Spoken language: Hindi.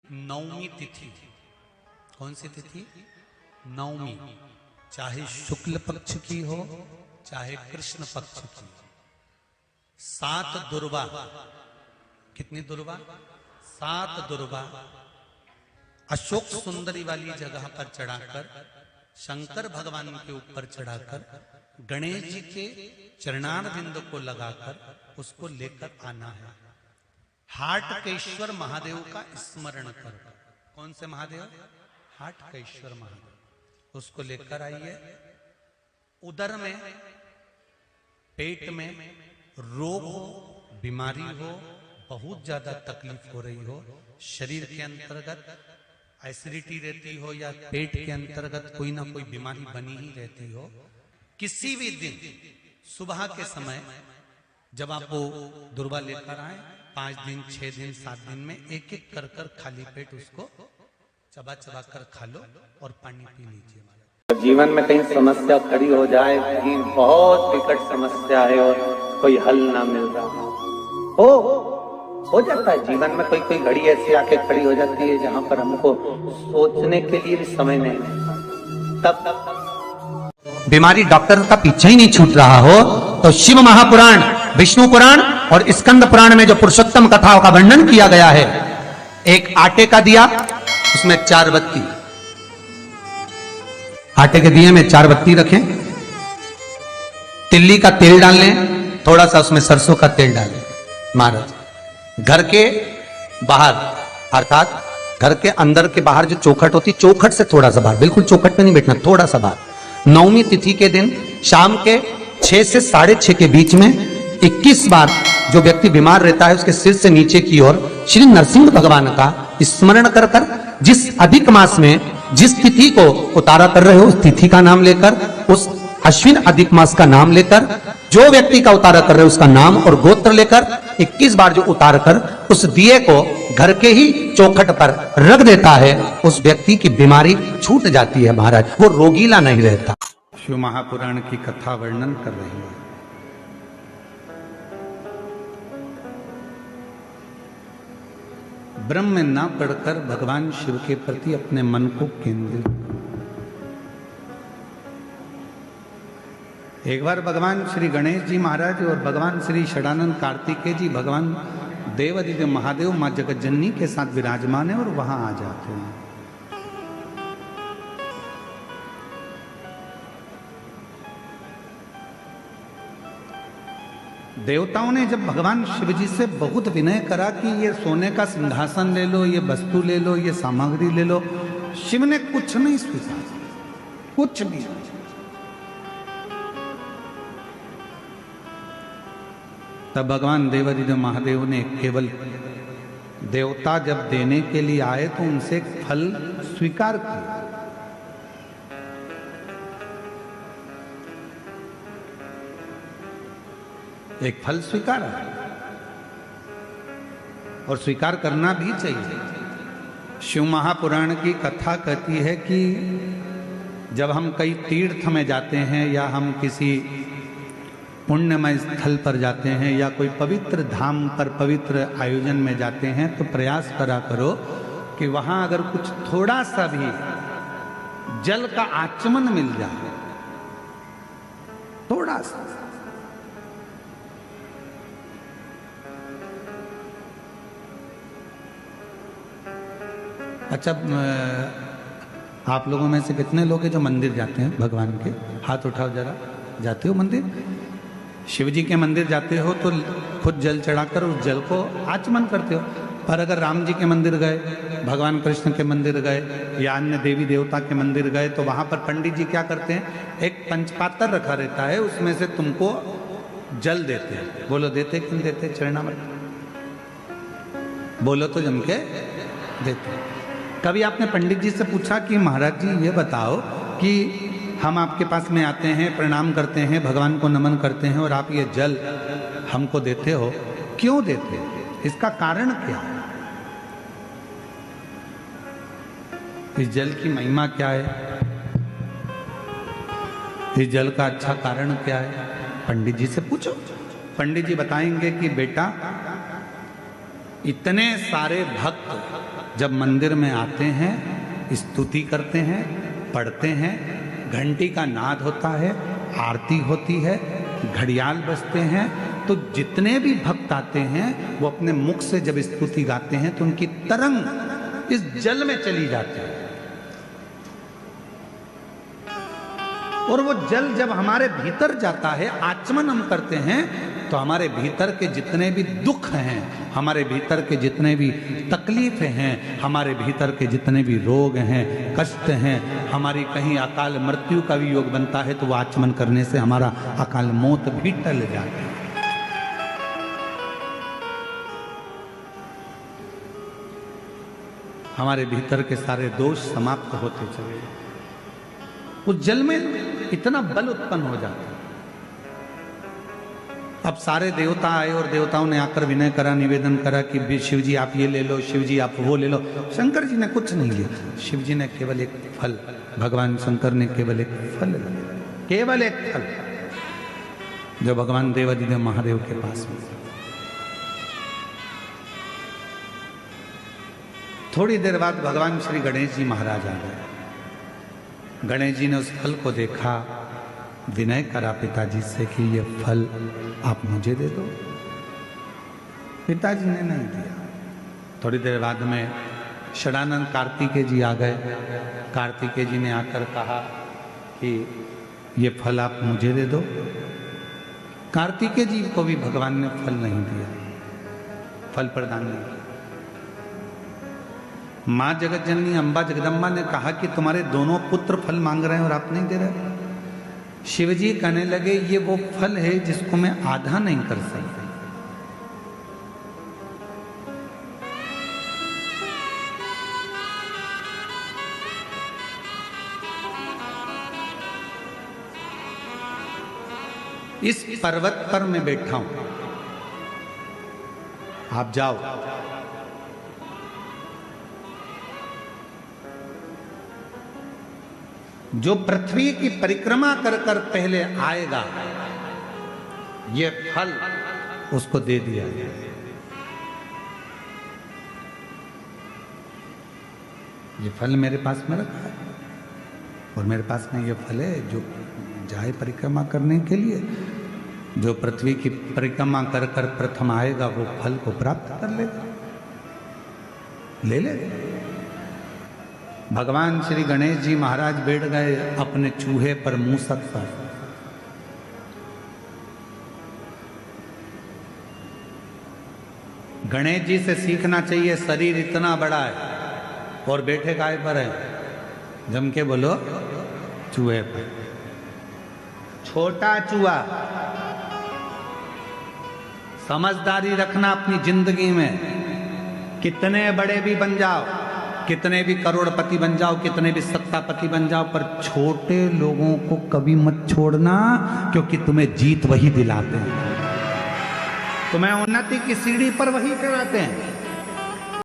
नवमी तिथि, कौन सी तिथि? नवमी, चाहे शुक्ल पक्ष की हो चाहे कृष्ण पक्ष की। 7 दुर्वा, कितनी दुर्वा? 7 दुर्वा अशोक सुंदरी वाली जगह पर चढ़ाकर, शंकर भगवान के ऊपर चढ़ाकर, गणेश जी के चरणारविंद को लगाकर उसको लेकर आना है। हाटकेश्वर महादेव का स्मरण कर। कौन से महादेव? हाटकेश्वर महादेव, उसको लेकर आइए। उदर में, पेट में रोग हो, बीमारी हो, बहुत ज्यादा तकलीफ हो रही हो, शरीर के अंतर्गत एसिडिटी रहती हो या पेट के अंतर्गत कोई ना कोई बीमारी बनी ही रहती हो, किसी भी दिन सुबह के समय जब आप वो दुर्वा लेकर आए, 5 दिन, 6 दिन, 7 दिन में एक एक कर कर खाली पेट उसको चबा चबा कर खा लो और पानी पी लीजिए। जीवन में कहीं समस्या खड़ी हो जाए, कहीं बहुत विकट समस्या है और कोई हल ना मिल रहा हो जाता है जीवन में, कोई घड़ी ऐसी आके खड़ी हो जाती है जहां पर हमको सोचने के लिए भी समय नहीं, तब बीमारी डॉक्टर का पीछे ही नहीं छूट रहा हो तो शिव महापुराण, विष्णु पुराण और स्कंद पुराण में जो पुरुषोत्तम कथाओं का वर्णन किया गया है, एक आटे का दिया, उसमें 4 बत्ती, आटे के दिए में 4 बत्ती रखें, तिल्ली का तेल डाल लें, थोड़ा सा उसमें सरसों का तेल डालें। महाराज घर के बाहर, अर्थात घर के अंदर के बाहर जो चौखट होती, चौखट से थोड़ा सा बाहर, बिल्कुल चौखट पे नहीं बैठना, थोड़ा सा बाहर, नवमी तिथि के दिन शाम के 6 से 6:30 के बीच में 21 बार जो व्यक्ति बीमार रहता है उसके सिर से नीचे की ओर श्री नरसिंह भगवान का स्मरण कर कर, जिस अधिक मास में जिस तिथि को उतारा कर रहे हो उस तिथि का नाम लेकर, उस अश्विन अधिक मास का नाम लेकर, जो व्यक्ति का उतारा कर रहे हो उसका नाम और गोत्र लेकर 21 बार जो उतार कर उस दिए को घर के ही चौखट पर रख देता है, उस व्यक्ति की बीमारी छूट जाती है महाराज, वो रोगीला नहीं रहता। शिव महापुराण की कथा वर्णन कर रही है। ब्रह्म में ना पढ़कर भगवान शिव के प्रति अपने मन को केंद्रित करो। एक बार भगवान श्री गणेश जी महाराज और भगवान श्री षडानंद कार्तिकेय जी, भगवान देवादिदेव महादेव मां जगतजननी के साथ विराजमान है और वहां आ जाते हैं। देवताओं ने जब भगवान शिव जी से बहुत विनय करा कि ये सोने का सिंहासन ले लो, ये वस्तु ले लो, ये सामग्री ले लो, शिव ने कुछ नहीं स्वीकार, कुछ भी। तब भगवान देवादिदेव महादेव ने केवल देवता जब देने के लिए आए तो उनसे एक फल स्वीकार किया। एक फल स्वीकार और स्वीकार करना भी चाहिए। शिव महापुराण की कथा कहती है कि जब हम कई तीर्थ में जाते हैं या हम किसी पुण्यमय स्थल पर जाते हैं या कोई पवित्र धाम पर पवित्र आयोजन में जाते हैं तो प्रयास करा करो कि वहां अगर कुछ थोड़ा सा भी जल का आचमन मिल जाए, थोड़ा सा। अच्छा, आप लोगों में से कितने लोग हैं जो मंदिर जाते हैं भगवान के? हाथ उठाओ जरा। जाते हो मंदिर? शिव जी के मंदिर जाते हो तो खुद जल चढ़ाकर उस जल को आचमन करते हो। पर अगर राम जी के मंदिर गए, भगवान कृष्ण के मंदिर गए या अन्य देवी देवता के मंदिर गए तो वहां पर पंडित जी क्या करते हैं, एक पंचपात्र रखा रहता है, उसमें से तुमको जल देते हैं। बोलो देते कि नहीं देते? चरणामृत बोलो तो जम के देते। कभी आपने पंडित जी से पूछा कि महाराज जी ये बताओ कि हम आपके पास में आते हैं, प्रणाम करते हैं, भगवान को नमन करते हैं और आप ये जल हमको देते हो, क्यों देते हो? इसका कारण क्या है? इस जल की महिमा क्या है? इस जल का अच्छा कारण क्या है? पंडित जी से पूछो। पंडित जी बताएंगे कि बेटा, इतने सारे भक्त जब मंदिर में आते हैं, स्तुति करते हैं, पढ़ते हैं, घंटी का नाद होता है, आरती होती है, घड़ियाल बजते हैं, तो जितने भी भक्त आते हैं वो अपने मुख से जब स्तुति गाते हैं तो उनकी तरंग इस जल में चली जाती है। और वो जल जब हमारे भीतर जाता है, आचमन हम करते हैं, तो हमारे भीतर के जितने भी दुख हैं, हमारे भीतर के जितने भी तकलीफें हैं, हमारे भीतर के जितने भी रोग हैं, कष्ट हैं, हमारी कहीं अकाल मृत्यु का भी योग बनता है तो वो आचमन करने से हमारा अकाल मौत भी टल जाता है। हमारे भीतर के सारे दोष समाप्त होते चले, उस जल में इतना बल उत्पन्न हो जाता है। अब सारे देवता आए और देवताओं ने आकर विनय करा, निवेदन करा कि शिव जी आप ये ले लो, शिव जी आप वो ले लो। शंकर जी ने कुछ नहीं लिया, शिव जी ने केवल एक फल, भगवान शंकर ने केवल एक फल लिया, केवल एक फल, जो भगवान देवाधिदेव महादेव के पास में। थोड़ी देर बाद भगवान श्री गणेश जी महाराज आ गए। गणेश जी ने उस फल को देखा, विनय करा पिताजी से कि ये फल आप मुझे दे दो। पिताजी ने नहीं दिया। थोड़ी देर बाद में षडानंद कार्तिकेय जी आ गए। कार्तिकेय जी ने आकर कहा कि ये फल आप मुझे दे दो। कार्तिकेय जी को भी भगवान ने फल नहीं दिया, फल प्रदान नहीं किया। माँ जगत जननी अम्बा जगदम्बा ने कहा कि तुम्हारे दोनों पुत्र फल मांग रहे हैं और आप नहीं दे रहे। शिवजी कहने लगे ये वो फल है जिसको मैं आधा नहीं कर सकता। इस पर्वत पर मैं बैठा हूं, आप जाओ। जो पृथ्वी की परिक्रमा कर कर पहले आएगा, ये फल उसको दे दिया गया। ये फल मेरे पास में रखा है और मेरे पास में ये फल है जो जाए परिक्रमा करने के लिए। जो पृथ्वी की परिक्रमा कर कर प्रथम आएगा वो फल को प्राप्त कर लेगा, ले लेगा। भगवान श्री गणेश जी महाराज बैठ गए अपने चूहे पर, मूसक पर। गणेश जी से सीखना चाहिए, शरीर इतना बड़ा है और बैठे काय पर है? जम के बोलो, चूहे पर। छोटा चूहा। समझदारी रखना अपनी जिंदगी में। कितने बड़े भी बन जाओ, कितने भी करोड़पति बन जाओ, कितने भी सत्तापति बन जाओ, पर छोटे लोगों को कभी मत छोड़ना, क्योंकि तुम्हें जीत वही दिलाते हैं, तुम्हें उन्नति की सीढ़ी पर वही कराते हैं।